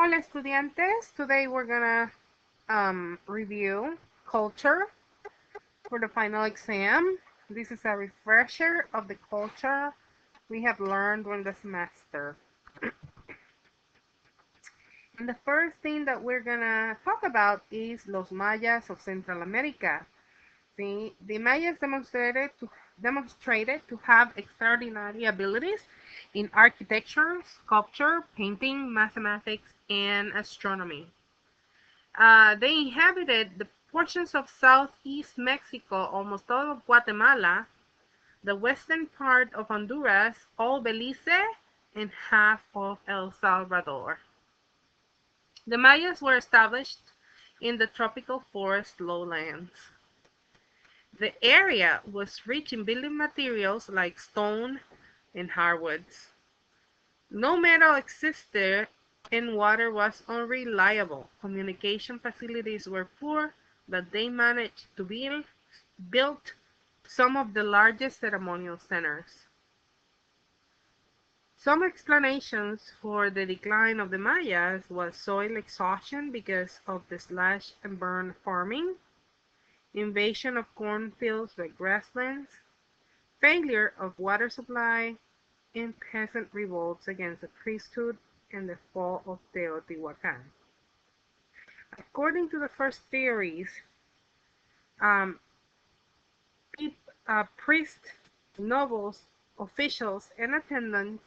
Hola estudiantes, today we're gonna review culture for the final exam. This is a refresher of the culture we have learned during the semester. And the first thing that we're gonna talk about is los Mayas of Central America. See, the Mayas demonstrated to have extraordinary abilities in architecture, sculpture, painting, mathematics, and astronomy. They inhabited the portions of southeast Mexico, almost all of Guatemala, the western part of Honduras, all Belize, and half of El Salvador. The Mayas were established in the tropical forest lowlands. The area was rich in building materials like stone and hardwoods. No metal existed and water was unreliable. Communication facilities were poor, but they managed to build some of the largest ceremonial centers. Some explanations for the decline of the Mayas was soil exhaustion because of the slash and burn farming, invasion of cornfields by grasslands, failure of water supply, and peasant revolts against the priesthood and the fall of Teotihuacan. According to the first theories, um, priests, nobles, officials, and attendants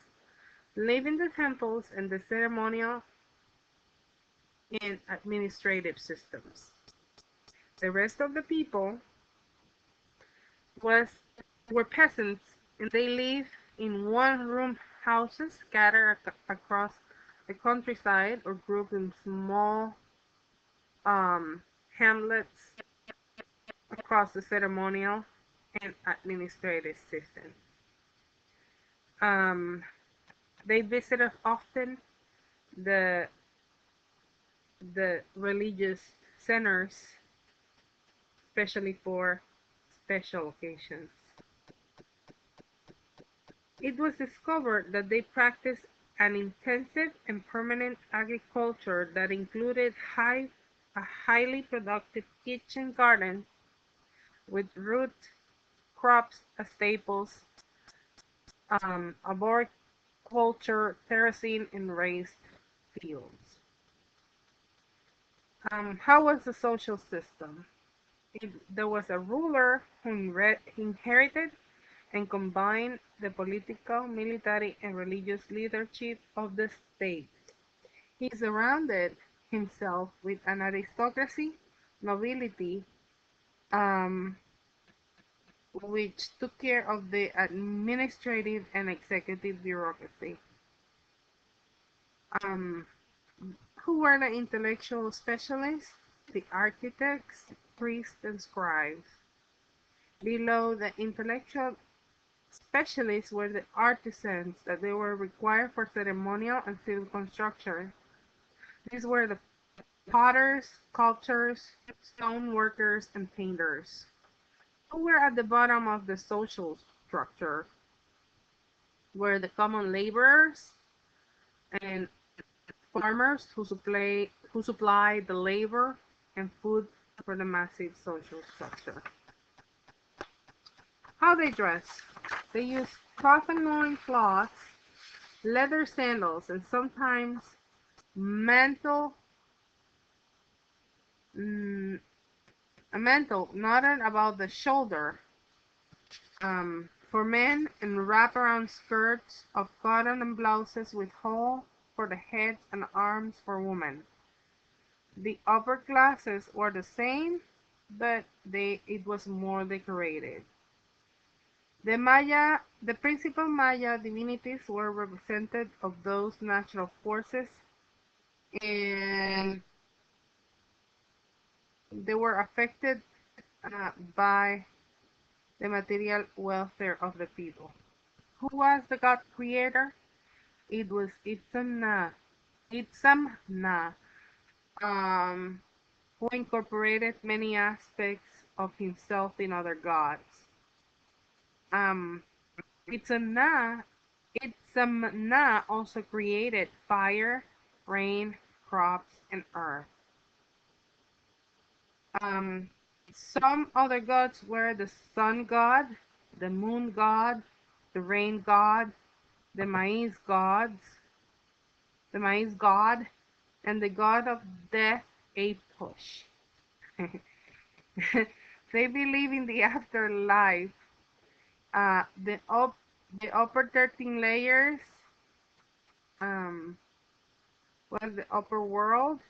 live in the temples and the ceremonial and administrative systems. The rest of the people was were peasants, and they live in one-room houses scattered across the countryside or grouped in small hamlets across the ceremonial and administrative system. Um, they visited often the religious centers, especially for special occasions. It was discovered that they practiced an intensive and permanent agriculture that included a highly productive kitchen garden with root crops as staples, arboriculture, terracing, and raised fields. How was the social system? There was a ruler who inherited and combined the political, military, and religious leadership of the state. He surrounded himself with an aristocracy, nobility, um, which took care of the administrative and executive bureaucracy. Um, who were the intellectual specialists? The architects, priests, and scribes. Below the intellectual specialists were the artisans that they were required for ceremonial and civil construction. These were the potters, sculptors, stone workers, and painters. Who were at the bottom of the social structure were the common laborers and farmers who supply the labor and food for the massive social structure. How they dress. They use cloth and loin cloths, leather sandals, and sometimes mantle, a mantle knotted about the shoulder for men, and wraparound skirts of cotton and blouses with hole for the heads and arms for women. The upper classes were the same, but it was more decorated. The principal Maya divinities were representative of those natural forces, and they were affected by the material welfare of the people. Who was the god creator? It was Itzamna, who incorporated many aspects of himself in other gods. Um, Itzamna also created fire, rain, crops, and earth. Um, some other gods were the sun god, the moon god, the rain god, the the maize god, and the god of death, Apush. They believe in the afterlife. Uh, the up the upper 13 layers um, was the upper world,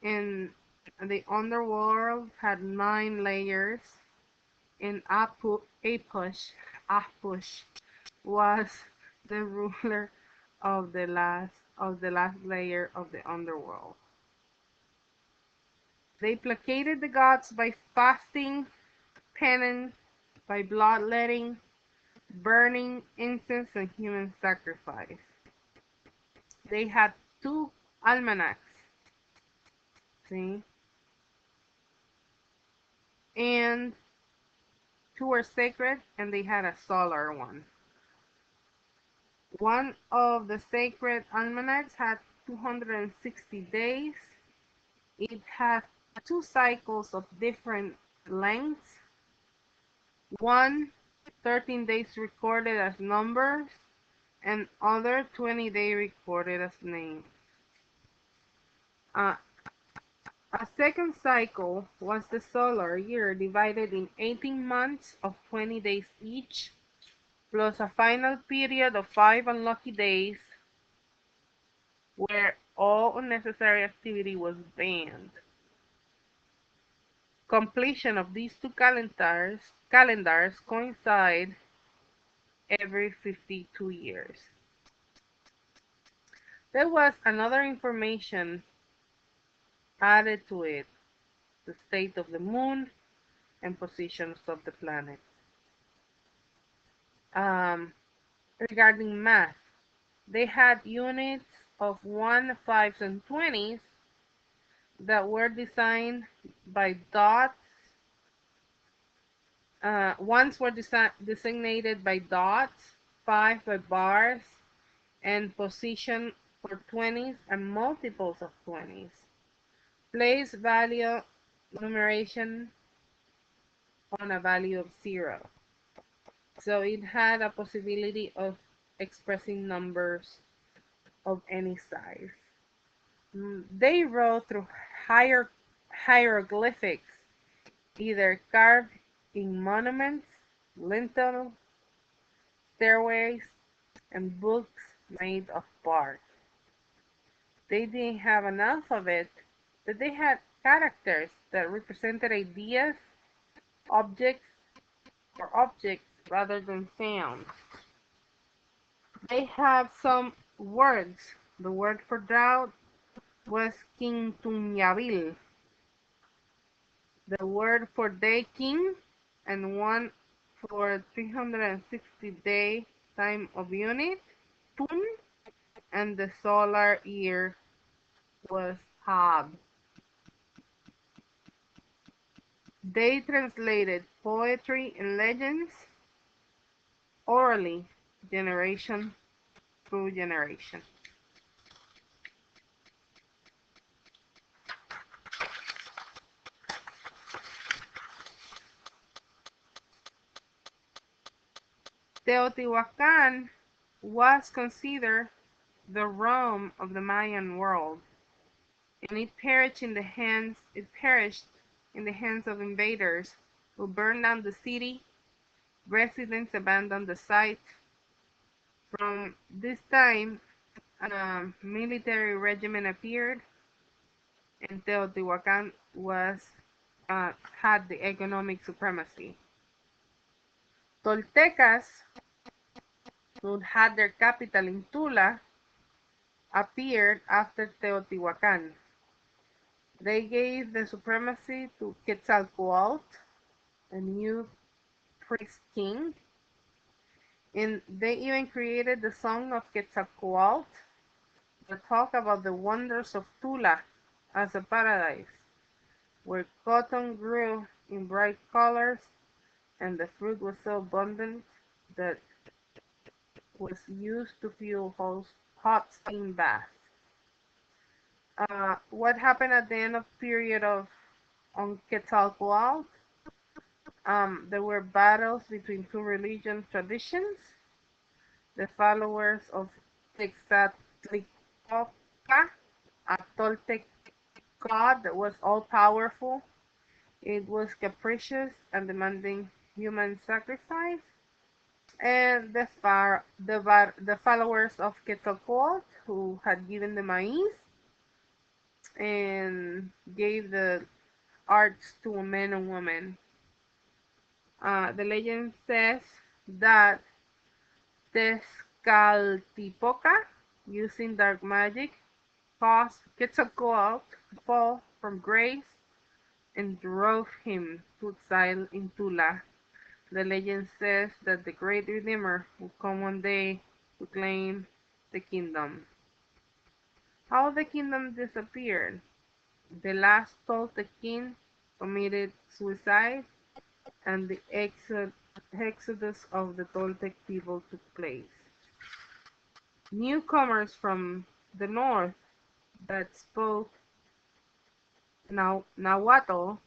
and the underworld had 9 layers. And Apush was the ruler of the last layer of the underworld. They placated the gods by fasting, penance, by bloodletting, burning incense, and human sacrifice. They had 2 almanacs, see, and 2 were sacred, and they had a solar one. One of the sacred almanacs had 260 days. It had 2 cycles of different lengths. One 13 days recorded as numbers, and other 20-day recorded as names. Uh, a second cycle was the solar year, divided in 18 months of 20 days each, plus a final period of 5 unlucky days where all unnecessary activity was banned. Completion of these 2 calendars coincide every 52 years. There was another information added to it, the state of the moon and positions of the planets. Um, Regarding math, they had units of 1, 5s, and 20s that were designed by dots. Ones were designated by dots, 5 by bars, and position for 20s and multiples of 20s. Place value numeration on a value of 0. So it had a possibility of expressing numbers of any size. They wrote through hieroglyphics, either carved in monuments, lintels, stairways, and books made of bark. They didn't have an alphabet, but they had characters that represented ideas, objects, or objects rather than sounds. They have some words. The word for drought was quintunyabil. The word for day king, and one for 360-day time of unit, tun, and the solar year was hab. They translated poetry and legends orally, generation through generation. Teotihuacan was considered the Rome of the Mayan world, and it perished in the hands of invaders who burned down the city. Residents abandoned the site. From this time, a military regiment appeared, and Teotihuacan had the economic supremacy. Toltecas, who had their capital in Tula, appeared after Teotihuacan. They gave the supremacy to Quetzalcoatl, a new priest king, and they even created the song of Quetzalcoatl that talk about the wonders of Tula as a paradise, where cotton grew in bright colors and the fruit was so abundant that was used to fuel hot steam baths. What happened at the end of period of on Quetzalcoatl? There were battles between two religion traditions. The followers of Tezcatlipoca, a Toltec god that was all powerful. It was capricious and demanding human sacrifice. And the followers of Quetzalcoatl, who had given the maize and gave the arts to a man and woman. The legend says that Tezcatlipoca, using dark magic, caused Quetzalcoatl to fall from grace and drove him to exile in Tula. The legend says that the great Redeemer will come one day to claim the kingdom. How the kingdom disappeared? The last Toltec king committed suicide, and the exodus of the Toltec people took place. Newcomers from the north that spoke Nahuatl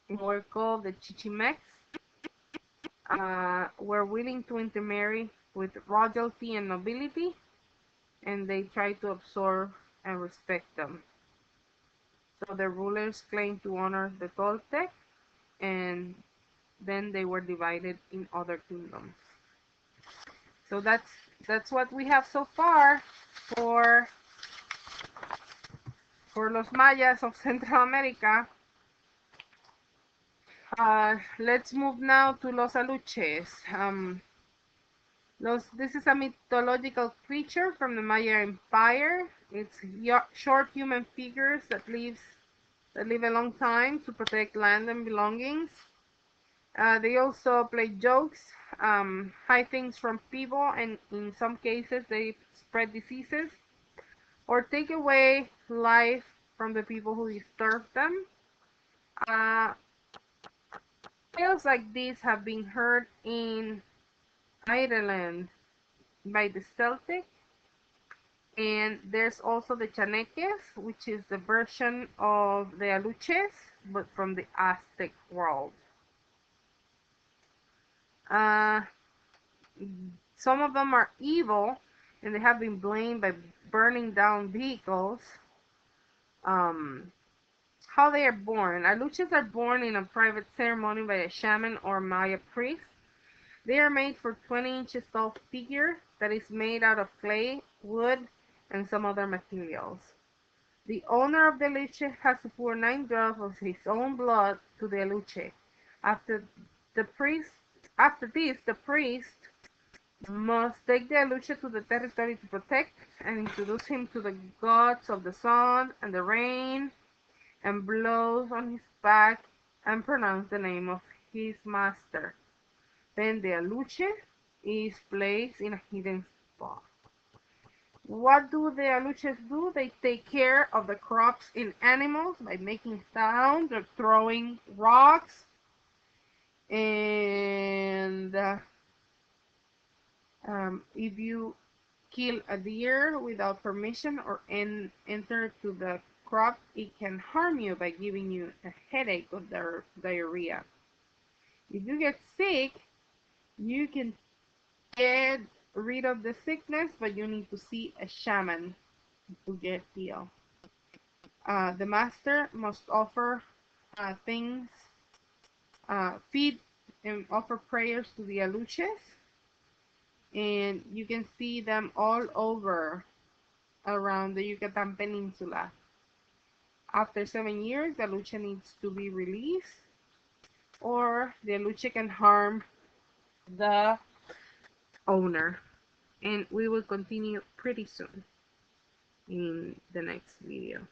were called the Chichimecs, were willing to intermarry with royalty and nobility, and they tried to absorb and respect them. So the rulers claimed to honor the Toltec, and then they were divided in other kingdoms. So that's what we have so far for los Mayas of Central America. Let's move now to los Aluches. This is a mythological creature from the Maya Empire. It's short human figures that live a long time to protect land and belongings. They also play jokes, hide things from people, and in some cases they spread diseases or take away life from the people who disturb them. Uh, Tales like these have been heard in Ireland by the Celtic, and there's also the Chaneques, which is the version of the Aluches, but from the Aztec world. Uh, some of them are evil, and they have been blamed by burning down vehicles. How they are born. Aluches are born in a private ceremony by a shaman or Maya priest. They are made for 20 inches tall figure that is made out of clay, wood, and some other materials. The owner of the aluche has to pour 9 drops of his own blood to the aluche. After the priest, After this, the priest must take the aluche to the territory to protect and introduce him to the gods of the sun and the rain, and blows on his back and pronounce the name of his master. Then the aluche is placed in a hidden spot. What do the aluches do? They take care of the crops and animals by making sounds or throwing rocks. And if you kill a deer without permission or enter to the crop, it can harm you by giving you a headache or diarrhea. If you get sick, you can get rid of the sickness, but you need to see a shaman to get healed. The master must offer things, feed and offer prayers to the aluches, and you can see them all over around the Yucatan Peninsula. After 7 years, the aluche needs to be released, or the aluche can harm the owner. And we will continue pretty soon in the next video.